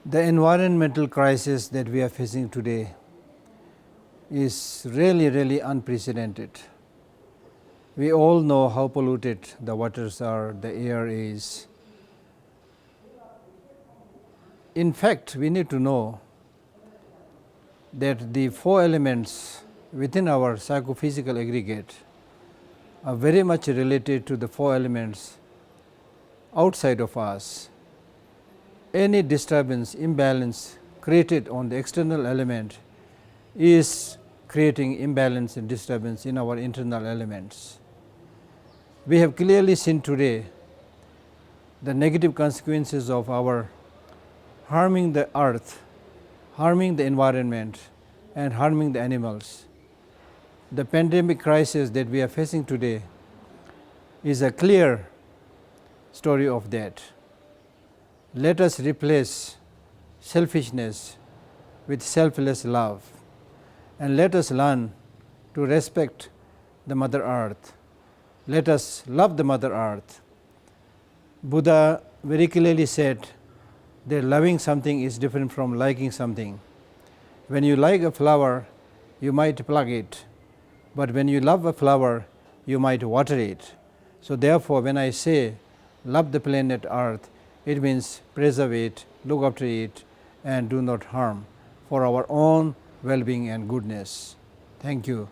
The environmental crisis that we are facing today is really unprecedented. We all know how polluted the waters are, the air is. In fact, we need to know that the four elements within our psychophysical aggregate are very much related to the four elements outside of us. Any disturbance, imbalance created on the external element is creating imbalance and disturbance in our internal elements. We have clearly seen today the negative consequences of our harming the earth, harming the environment and harming the animals. The pandemic crisis that we are facing today is a clear story of that. Let us replace selfishness with selfless love, and let us learn to respect the Mother Earth. Let us love the Mother Earth. Buddha very clearly said that loving something is different from liking something. When you like a flower, you might pluck it, but when you love a flower, you might water it. So therefore, when I say love the planet Earth, it means preserve it, look after it, and do not harm for our own well-being and goodness. Thank you.